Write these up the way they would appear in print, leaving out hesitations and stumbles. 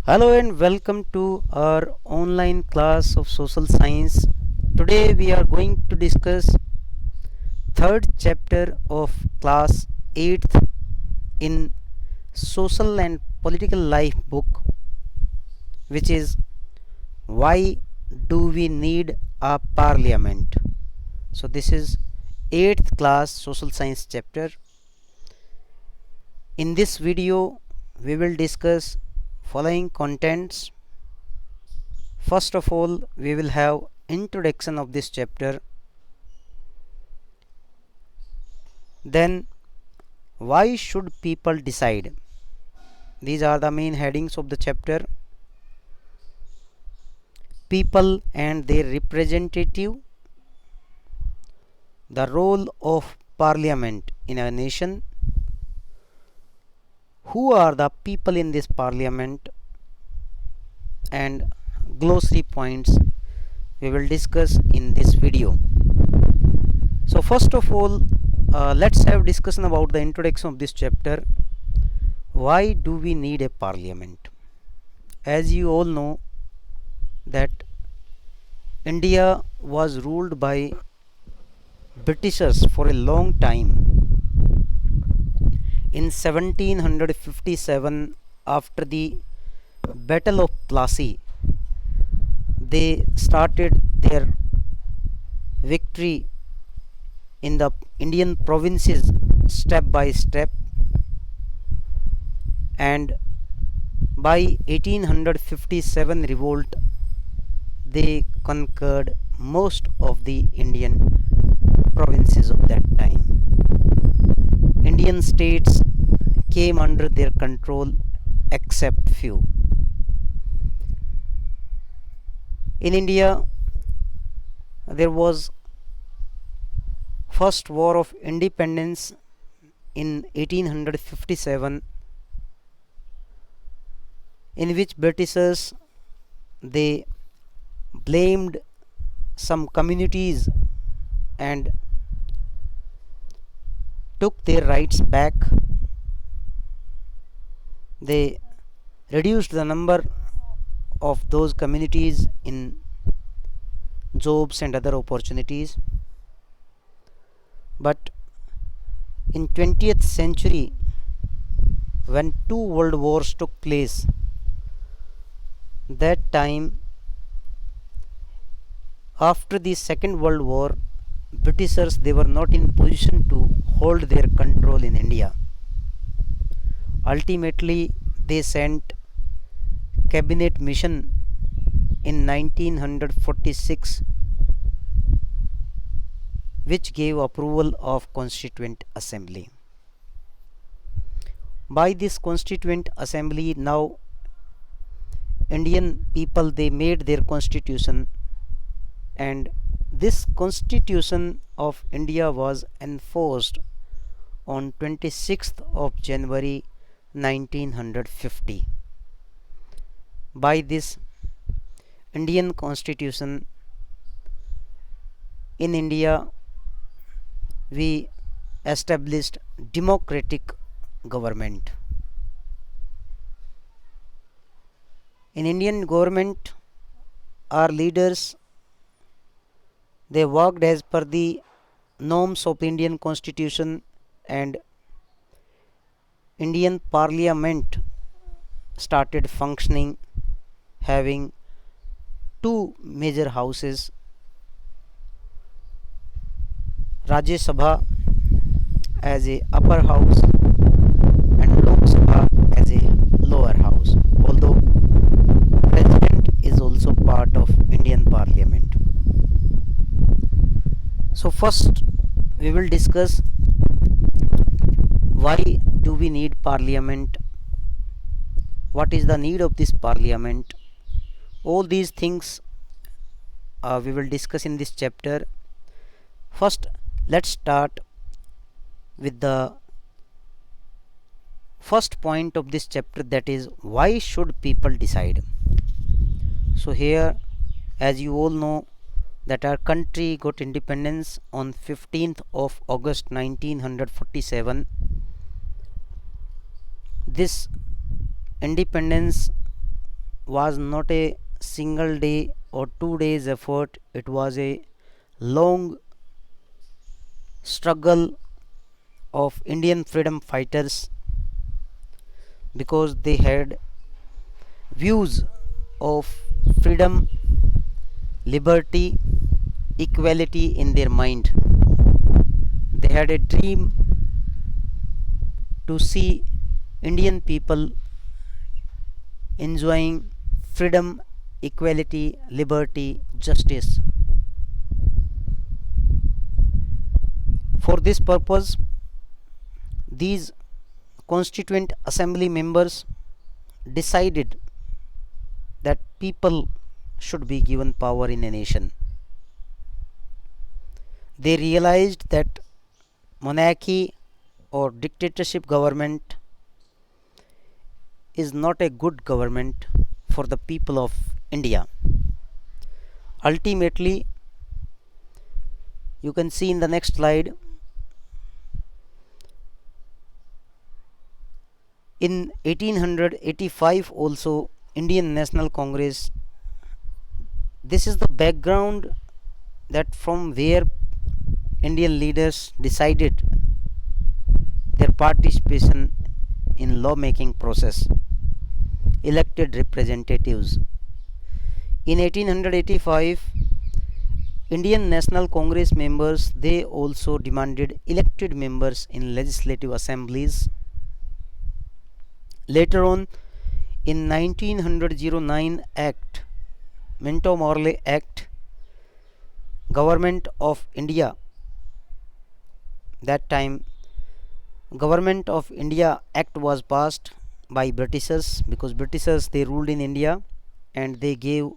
Hello and welcome to our online class of social science. Today we are going to discuss third chapter of class 8th in social and political life book, which is why do we need a parliament. So this is 8th class social science chapter. In this video we will discuss following contents. First of all, we will have introduction of this chapter. Then, why should people decide? These are the main headings of the chapter. People and their representative, the role of parliament in a nation, who are the people in this parliament, and glossary points we will discuss in this video. So first of all, let's have discussion about the introduction of this chapter. Why do we need a parliament? As you all know that India was ruled by Britishers for a long time. In 1757, after the Battle of Plassey, they started their victory in the Indian provinces step by step, and by 1857 revolt they conquered most of the Indian provinces of that time. Indian states came under their control except few. In India there was first war of independence in 1857, in which Britishers they blamed some communities and took their rights back. They reduced the number of those communities in jobs and other opportunities. But in 20th century, when two world wars took place, that time after the second world war, Britishers they were not in position to hold their control in India. Ultimately they sent cabinet mission in 1946, which gave approval of Constituent Assembly. By this Constituent Assembly, now Indian people they made their constitution, and this Constitution of India was enforced on 26th of January 1950. By this Indian Constitution, in India we established democratic government. In Indian government, our leaders they worked as per the norms of the Indian Constitution, and Indian Parliament started functioning, having two major houses, Rajya Sabha as a upper house and Lok Sabha as a lower house, although President is also part of Indian Parliament. So first we will discuss why do we need parliament, what is the need of this parliament. All these things we will discuss in this chapter. First, let's start with the first point of this chapter, that is why should people decide. So here, as you all know, that our country got independence on 15th of August 1947. This independence was not a single day or 2 days effort. It was a long struggle of Indian freedom fighters, because they had views of freedom, liberty, equality in their mind. They had a dream to see Indian people enjoying freedom, equality, liberty, justice. For this purpose, these constituent assembly members decided that people should be given power in a nation. They realized that monarchy or dictatorship government is not a good government for the people of India. Ultimately, you can see in the next slide, in 1885 also, Indian National Congress, this is the background that from where Indian leaders decided their participation in lawmaking process, elected representatives. In 1885, Indian National Congress members, they also demanded elected members in legislative assemblies. Later on, in 1909 Act, Minto-Morley Act, Government of India, that time Government of India Act was passed by Britishers, because Britishers, they ruled in India, and they gave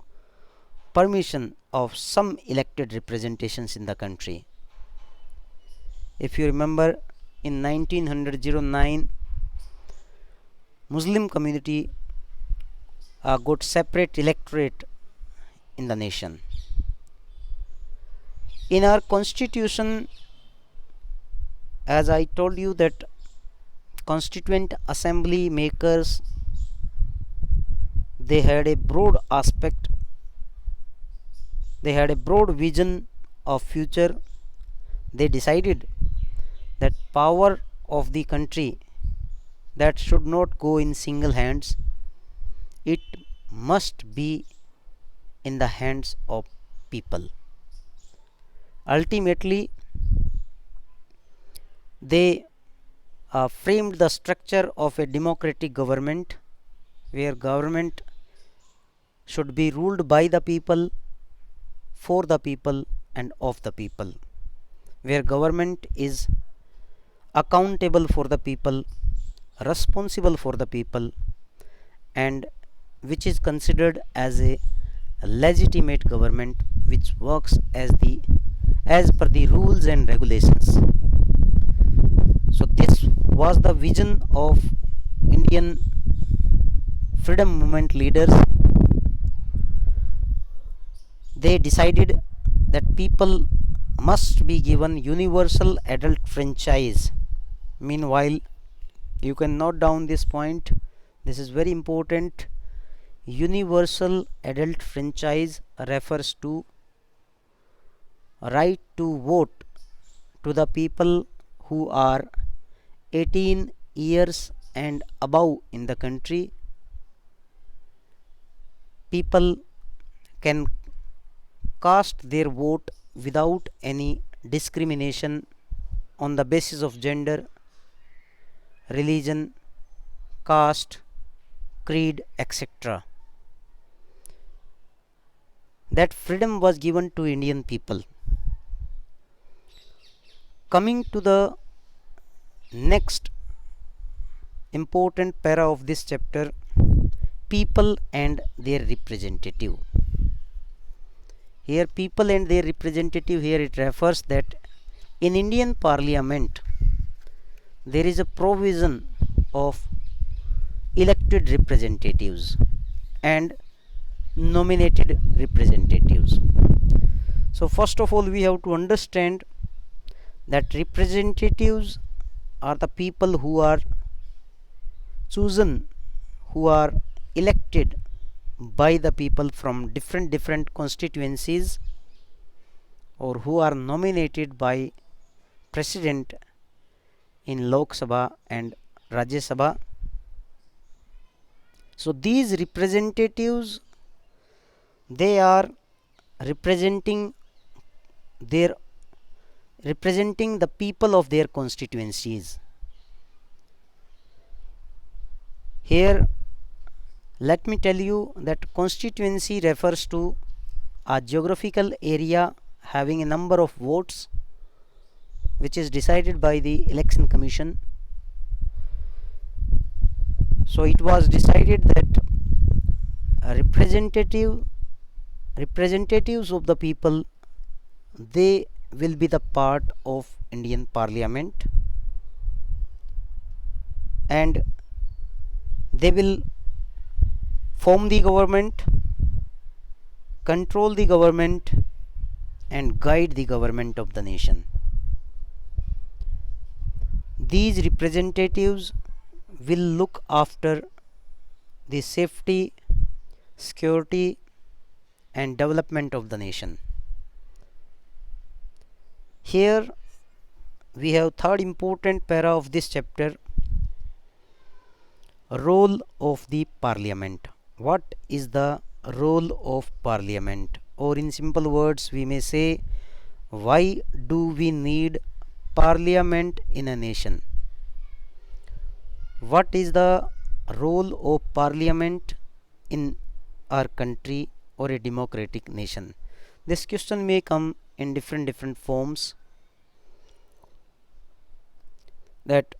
permission of some elected representations in the country. If you remember, in 1909, Muslim community got separate electorate in the nation. In our constitution, as I told you, that constituent assembly makers, they had a broad aspect, they had a broad vision of future. They decided that power of the country, that should not go in single hands, it must be in the hands of people. Ultimately, they framed the structure of a democratic government, where government should be ruled by the people, for the people, and of the people, where government is accountable for the people, responsible for the people, and which is considered as a legitimate government, which works as per the rules and regulations. So this was the vision of Indian freedom movement leaders. They decided that people must be given universal adult franchise. Meanwhile, you can note down this point, this is very important. Universal adult franchise refers to right to vote to the people who are 18 years and above in the country. People can cast their vote without any discrimination on the basis of gender, religion, caste, creed, etc. That freedom was given to Indian people. Coming to the next important para of this chapter, people and their representative. Here people and their representative, here it refers that in Indian Parliament there is a provision of elected representatives and nominated representatives. So first of all, we have to understand that representatives are the people who are chosen, who are elected by the people from different constituencies, or who are nominated by president in Lok Sabha and Rajya Sabha. So these representatives, they are representing the people of their constituencies. Here let me tell you that constituency refers to a geographical area having a number of votes which is decided by the election commission. So it was decided that representatives of the people, they will be the part of Indian Parliament, and they will form the government, control the government, and guide the government of the nation. These representatives will look after the safety, security, and development of the nation. Here we have third important para of this chapter, role of the parliament. What is the role of parliament? Or in simple words we may say, why do we need parliament in a nation? What is the role of parliament in our country or a democratic nation? This question may come in different forms, that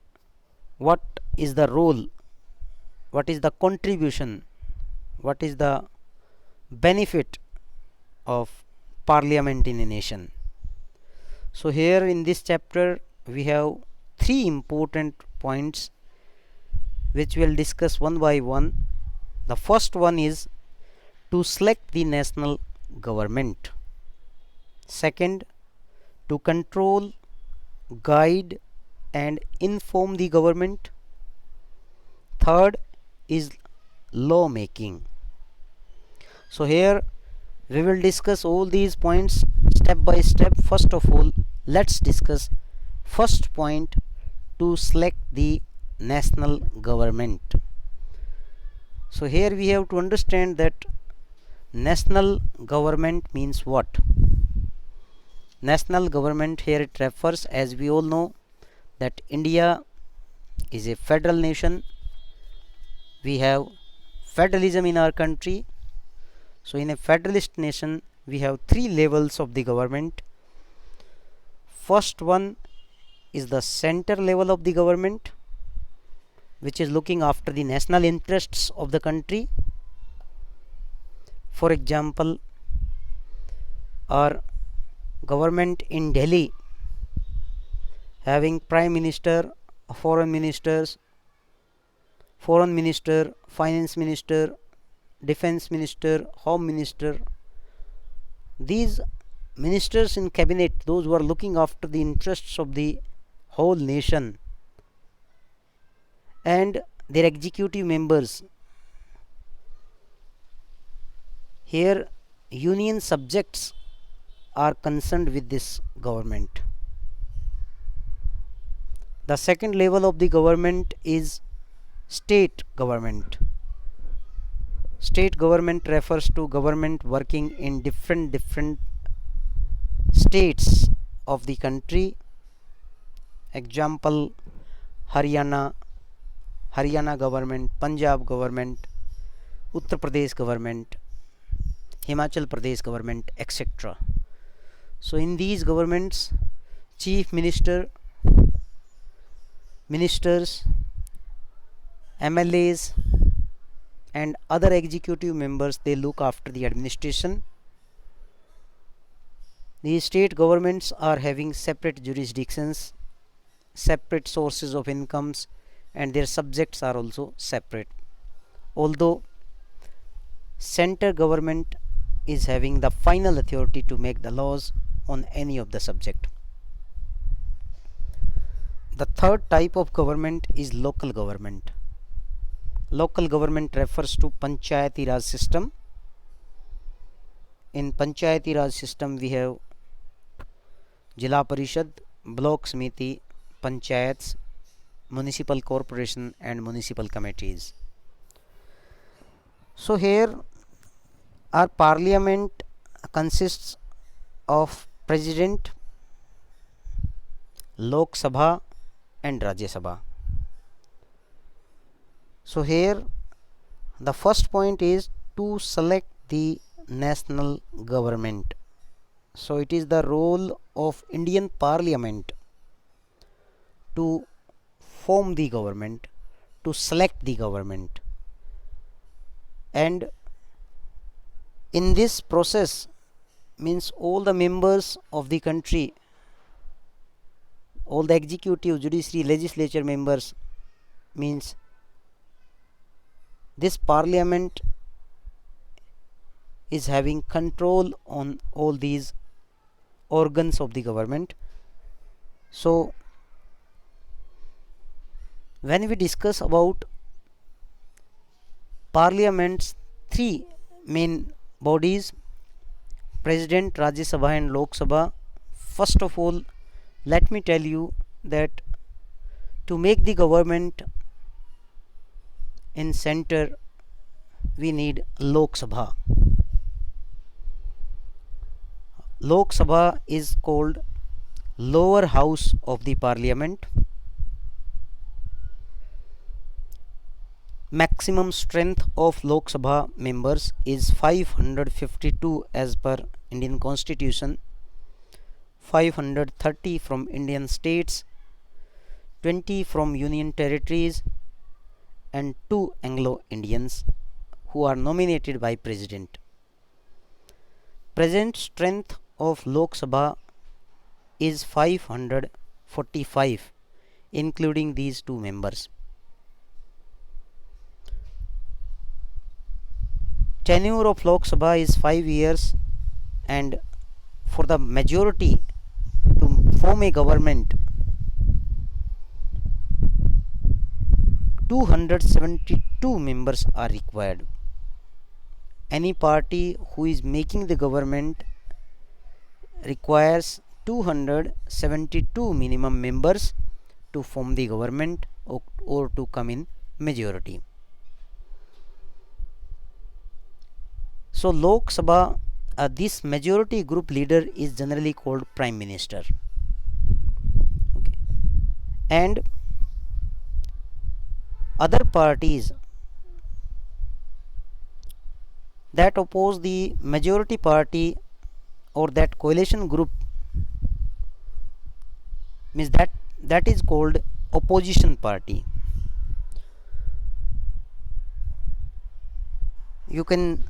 what is the role, what is the contribution, what is the benefit of parliament in a nation. So here in this chapter we have three important points which we will discuss one by one. The first one is to select the national government. Second, to control, guide, and inform the government. Third is law making. So here we will discuss all these points step by step. First of all, let's discuss first point, to select the national government. So here we have to understand that national government means what? National government, here it refers, as we all know, that India is a federal nation. We have federalism in our country. So in a federalist nation we have three levels of the government. First one is the center level of the government, which is looking after the national interests of the country. For example, our government in Delhi having prime minister, foreign ministers, foreign minister, finance minister, defense minister, home minister. These ministers in cabinet, those who are looking after the interests of the whole nation, and their executive members. Here union subjects are concerned with this government. The second level of the government is state government. State government refers to government working in different states of the country. Example, Haryana government, Punjab government, Uttar Pradesh government, Himachal Pradesh government, etc. So in these governments, chief minister, ministers, MLAs, and other executive members, they look after the administration. These state governments are having separate jurisdictions, separate sources of incomes, and their subjects are also separate. Although center government is having the final authority to make the laws on any of the subject. The third type of government is local government. Local government refers to Panchayati Raj system. In Panchayati Raj system we have Jila Parishad, Block Samiti, Panchayats, Municipal Corporation and Municipal Committees. So here our parliament consists of President, Lok Sabha and Rajya Sabha. So here the first point is to select the national government. So it is the role of Indian Parliament to form the government, to select the government, and in this process means all the members of the country, all the executive, judiciary, legislature members, means this parliament is having control on all these organs of the government. So when we discuss about parliament's three main bodies, President, Rajya Sabha and Lok Sabha, first of all let me tell you that to make the government in center we need Lok Sabha. Lok Sabha is called lower house of the parliament. Maximum strength of Lok Sabha members is 552 as per Indian Constitution, 530 from Indian states, 20 from Union territories and 2 Anglo-Indians who are nominated by President. Present strength of Lok Sabha is 545 including these 2 members. Tenure of Lok Sabha is 5 years, and for the majority to form a government 272 members are required. Any party who is making the government requires 272 minimum members to form the government or to come in majority. So Lok Sabha, this majority group leader is generally called Prime Minister. Okay. And other parties that oppose the majority party or that coalition group means that is called opposition party. You can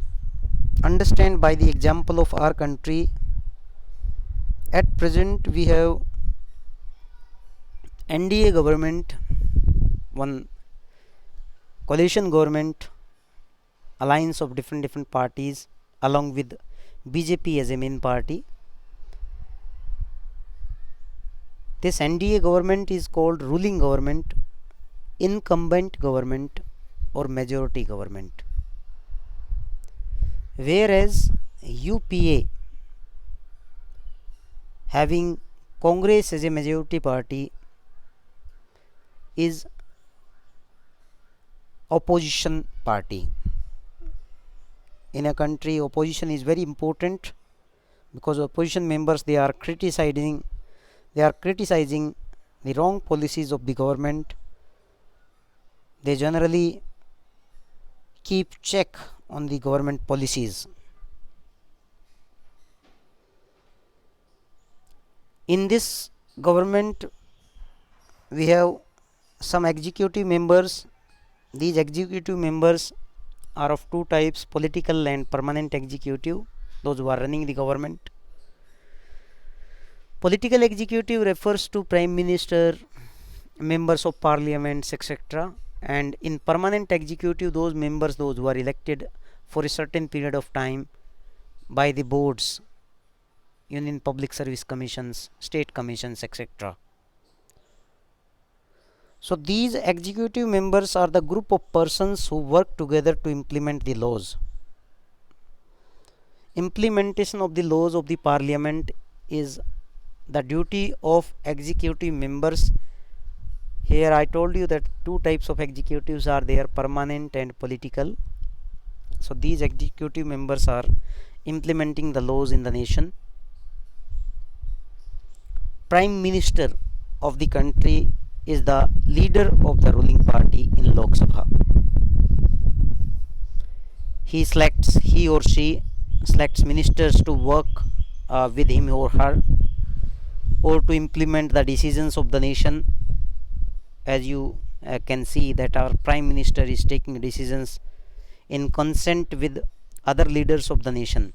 understand by the example of our country. At present we have NDA government, one coalition government, alliance of different parties along with BJP as a main party. This NDA government is called ruling government, incumbent government or majority government. Whereas UPA having Congress as a majority party is opposition party. In a country opposition is very important because opposition members they are criticizing the wrong policies of the government. They generally keep check on the government policies. In this government we have some executive members. These executive members are of 2 types, political and permanent executive, those who are running the government. Political executive refers to Prime Minister, members of parliaments, etc. And in permanent executive, those members, those who are elected for a certain period of time by the boards, Union Public Service Commissions, state commissions, etc. So these executive members are the group of persons who work together to implement the laws. Implementation of the laws of the parliament is the duty of executive members. Here I told you that two types of executives are there, permanent and political. So these executive members are implementing the laws in the nation. Prime Minister of the country is the leader of the ruling party in Lok Sabha. He or she selects ministers to work with him or her, or to implement the decisions of the nation. As you can see that our Prime Minister is taking decisions in consent with other leaders of the nation.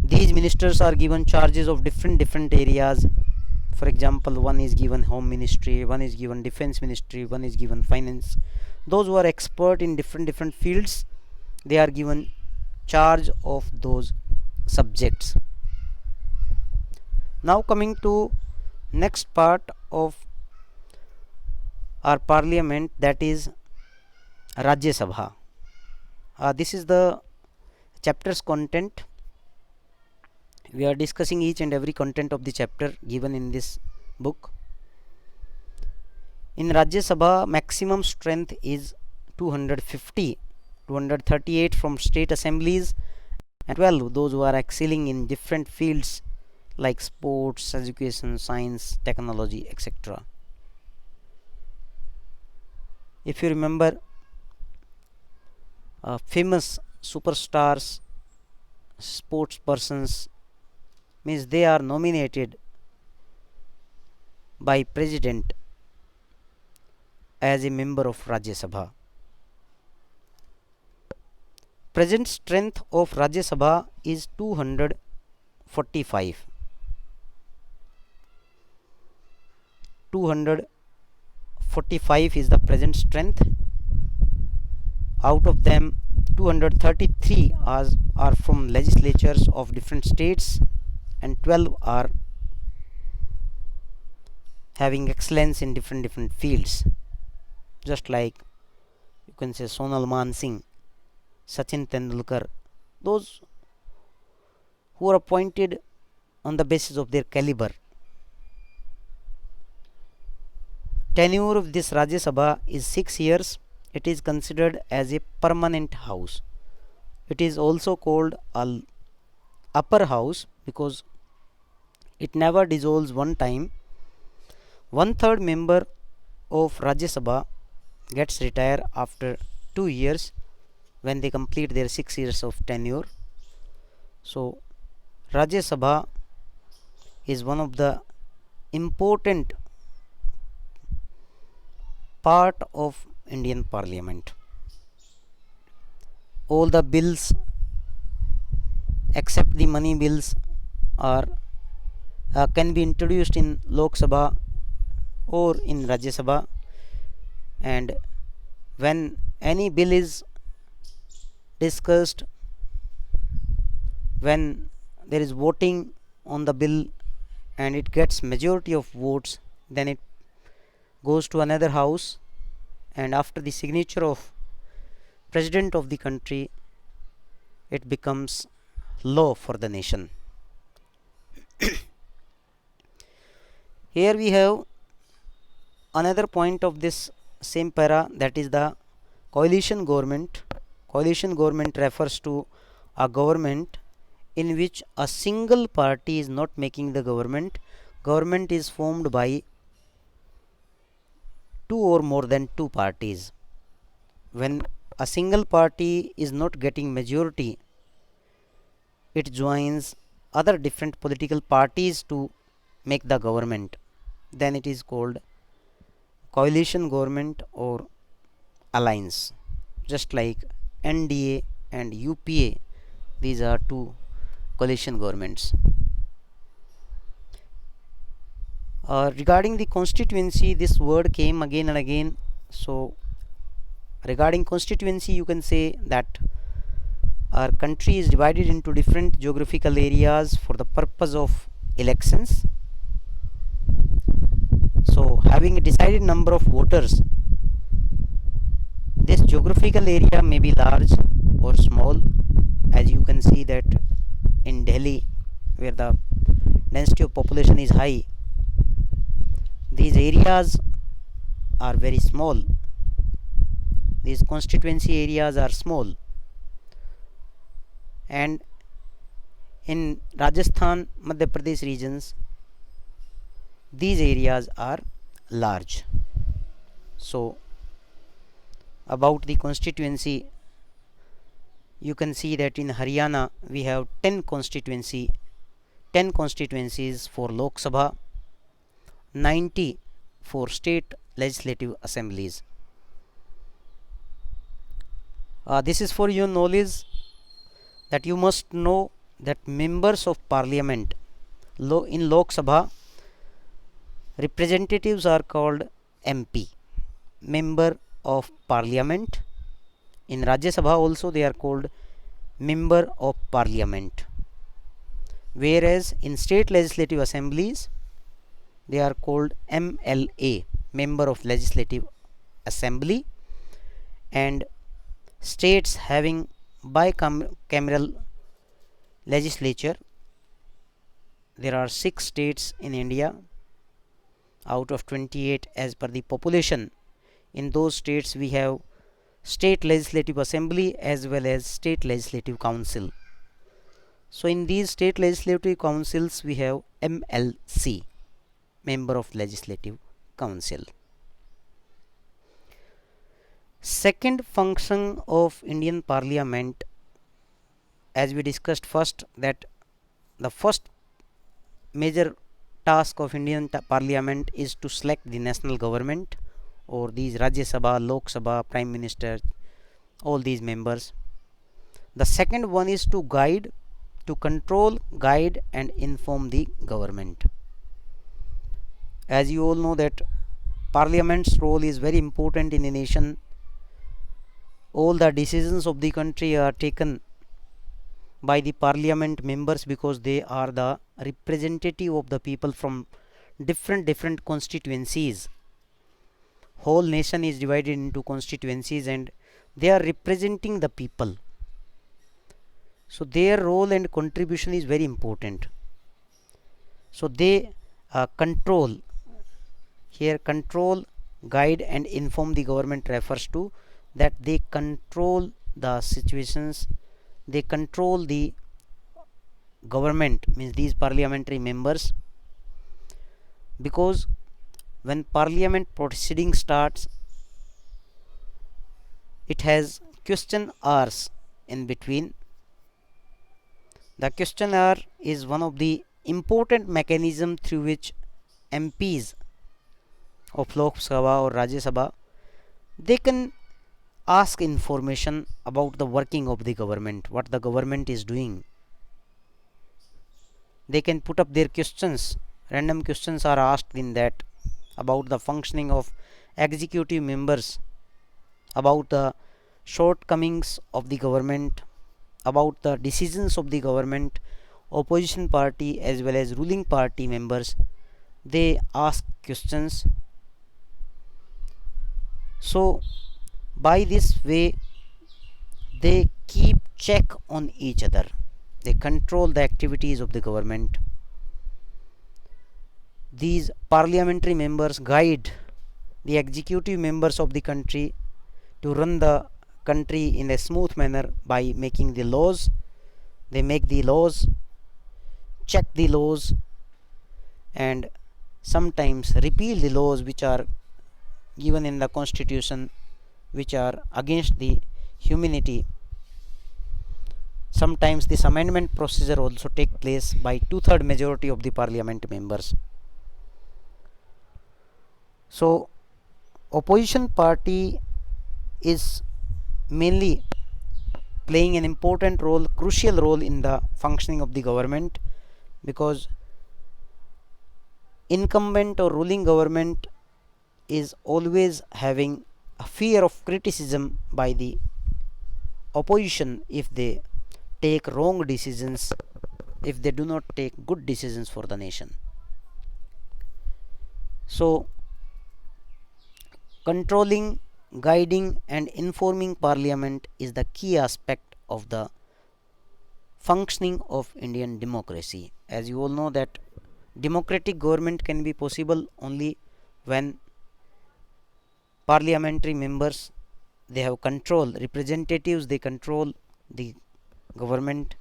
These ministers are given charges of different areas. For example, one is given home ministry, one is given defense ministry, one is given finance. Those who are expert in different fields, they are given charge of those subjects. Now coming to next part of our parliament, that is Rajya Sabha. This is the chapter's content. We are discussing each and every content of the chapter given in this book. In Rajya Sabha, maximum strength is 250, 238 from state assemblies, and 12 those who are excelling in different fields like sports, education, science, technology, etc. If you remember, famous superstars, sports persons, means they are nominated by president as a member of Rajya Sabha. Present strength of Rajya Sabha is 245. 245 is the present strength. Out of them, 233 are from legislatures of different states, and 12 are having excellence in different fields. Just like you can say Sonal Mansingh, Sachin Tendulkar, those who are appointed on the basis of their caliber. Tenure of this Rajya Sabha is 6 years. It is considered as a permanent house. It is also called an upper house because it never dissolves one time. 1/3 member of Rajya Sabha gets retired after 2 years when they complete their 6 years of tenure. So Rajya Sabha is one of the important part of Indian Parliament. All the bills except the money bills are can be introduced in Lok Sabha or in Rajya Sabha, and when any bill is discussed, when there is voting on the bill and it gets majority of votes, then it goes to another house, and after the signature of president of the country, it becomes law for the nation. Here we have another point of this same para, that is the coalition government. Coalition government refers to a government in which a single party is not making the government. Government is formed by two or more than two parties. When a single party is not getting majority, it joins other different political parties to make the government. Then it is called coalition government or alliance. Just like NDA and UPA, these are two coalition governments. Regarding the constituency, this word came again and again. So regarding constituency, you can say that our country is divided into different geographical areas for the purpose of elections. having a decided number of voters. This geographical area may be large or small, as you can see that in Delhi, where the density of population is high, these areas are very small. These constituency areas are small, and in Rajasthan, Madhya Pradesh regions, these areas are large. So about the constituency, you can see that in Haryana we have 10 constituencies for Lok Sabha, 90 for state legislative assemblies. This is for your knowledge that you must know that members of parliament in Lok Sabha, representatives are called MP, member of parliament. In Rajya Sabha also they are called member of parliament, whereas in state legislative assemblies they are called MLA, member of legislative assembly. And states having bicameral legislature, there are 6 states in India out of 28 as per the population. In those states we have state legislative assembly as well as state legislative council. So in these state legislative councils we have MLC, member of legislative council. Second function of Indian Parliament, as we discussed first, that the first major task of Indian Parliament is to select the national government, or these Rajya Sabha, Lok Sabha, Prime Minister, all these members. The second one is to guide, to control, guide and inform the government. As you all know that Parliament's role is very important in a nation. All the decisions of the country are taken by the parliament members because they are the representative of the people from different constituencies. Whole nation is divided into constituencies and they are representing the people. So their role and contribution is very important. So they control, here control, guide and inform the government refers to that they control the situations, they control the government, means these parliamentary members, because when parliament proceeding starts, it has question hours in between. The question hour is one of the important mechanism through which MPs of Lok Sabha or Rajya Sabha, they can ask information about the working of the government, what the government is doing. They can put up their questions. Random questions are asked in that about the functioning of executive members, about the shortcomings of the government, about the decisions of the government. Opposition party as well as ruling party members, they ask questions. So by this way they keep check on each other, they control the activities of the government. These parliamentary members guide the executive members of the country to run the country in a smooth manner by making the laws. They make the laws, check the laws and sometimes repeal the laws which are given in the constitution, which are against the humanity. Sometimes this amendment procedure also take place by 2/3 majority of the parliament members. So opposition party is mainly playing an important role, crucial role in the functioning of the government, because incumbent or ruling government is always having a fear of criticism by the opposition if they take wrong decisions, if they do not take good decisions for the nation. So controlling, guiding and informing Parliament is the key aspect of the functioning of Indian democracy. As you all know that democratic government can be possible only when parliamentary members, they have control, representatives, they control the government,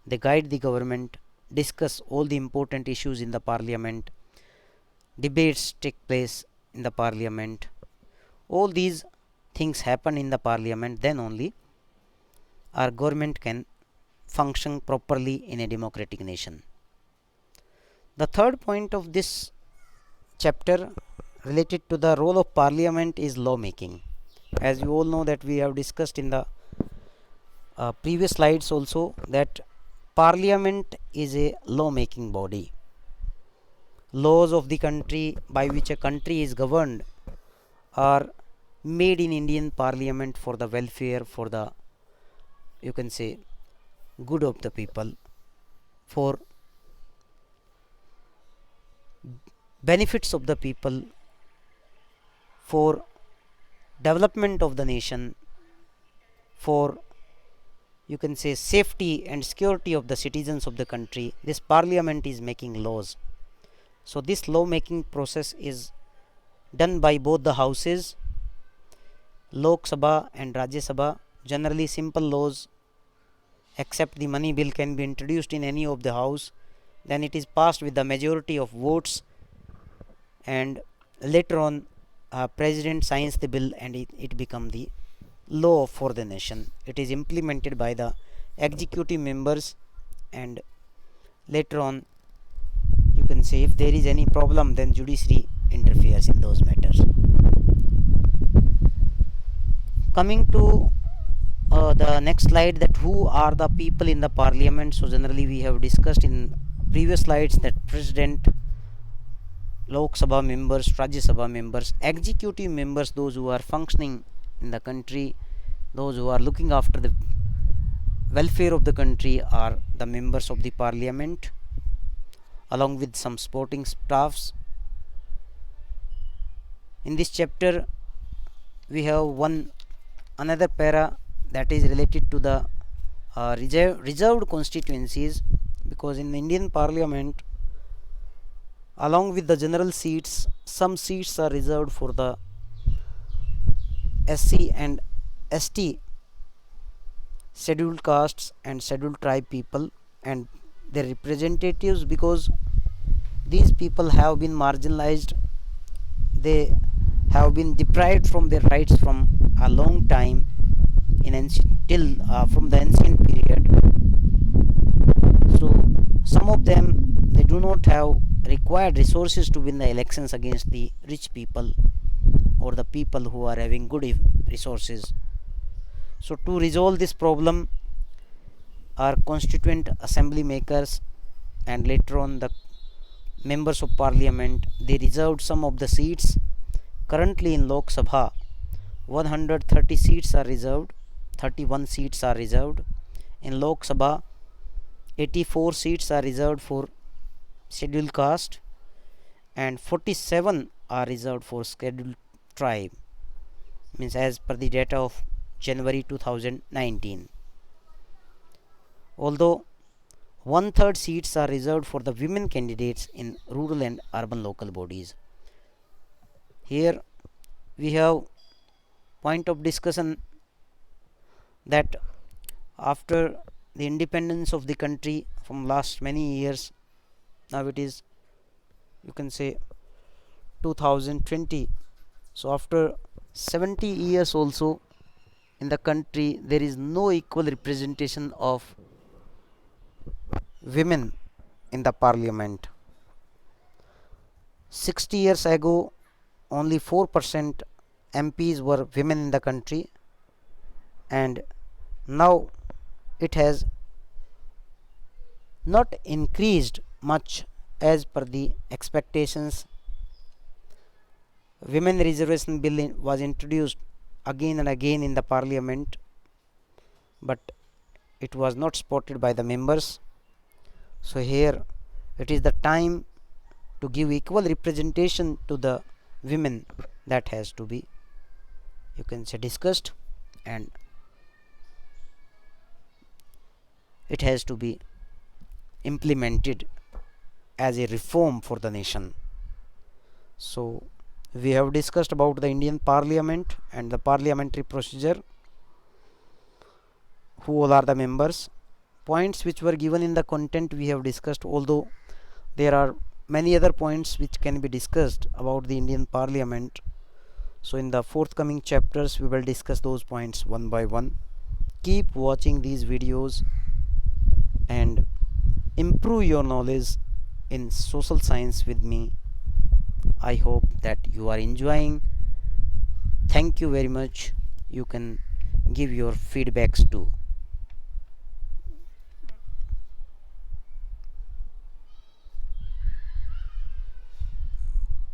they guide the government, discuss all the important issues in the parliament, debates take place in the parliament, all these things happen in the parliament, then only our government can function properly in a democratic nation. The third point of this chapter related to the role of parliament is lawmaking. As you all know that we have discussed in the previous slides also that parliament is a lawmaking body. Laws of the country by which a country is governed are made in Indian parliament for the welfare, for the, you can say, good of the people, for benefits of the people, for development of the nation, for, you can say, safety and security of the citizens of the country. This parliament is making laws. So this law making process is done by both the houses, Lok Sabha and Rajya Sabha. Generally simple laws, except the money bill, can be introduced in any of the house, then it is passed with the majority of votes, and later on president signs the bill and it becomes the law for the nation. It is implemented by the executive members, and later on, you can say, if there is any problem, then judiciary interferes in those matters. Coming to the next slide, that who are the people in the parliament. So generally we have discussed in previous slides that president, Lok Sabha members, Rajya Sabha members, executive members, those who are functioning in the country, those who are looking after the welfare of the country, are the members of the parliament, along with some supporting staffs. In this chapter we have another para that is related to the reserved constituencies, because in the Indian parliament, along with the general seats, some seats are reserved for the SC and ST, scheduled castes and scheduled tribe people and their representatives, because these people have been marginalized, they have been deprived from their rights from a long time, from the ancient period. So some of them, they do not have required resources to win the elections against the rich people or the people who are having good resources. So to resolve this problem, our constituent assembly makers and later on the members of parliament, they reserved some of the seats. Currently in Lok Sabha 130 seats are reserved, 31 seats are reserved. In Lok Sabha 84 seats are reserved for scheduled caste and 47 are reserved for scheduled tribe, means as per the data of January 2019. Although 1/3 seats are reserved for the women candidates in rural and urban local bodies. Here we have point of discussion that after the independence of the country from last many years, now it is, you can say, 2020. So after 70 years also in the country, there is no equal representation of women in the parliament. 60 years ago, only 4% MPs were women in the country, and now it has not increased much as per the expectations. Women reservation bill was introduced again and again in the parliament, but it was not supported by the members. So here it is the time to give equal representation to the women, that has to be you can say discussed, and it has to be implemented as a reform for the nation. So we have discussed about the Indian Parliament and the parliamentary procedure, who all are the members. Points which were given in the content we have discussed, although there are many other points which can be discussed about the Indian Parliament. So in the forthcoming chapters we will discuss those points one by one. Keep watching these videos and improve your knowledge in social science with me. I hope that you are enjoying. Thank you very much. You can give your feedbacks too.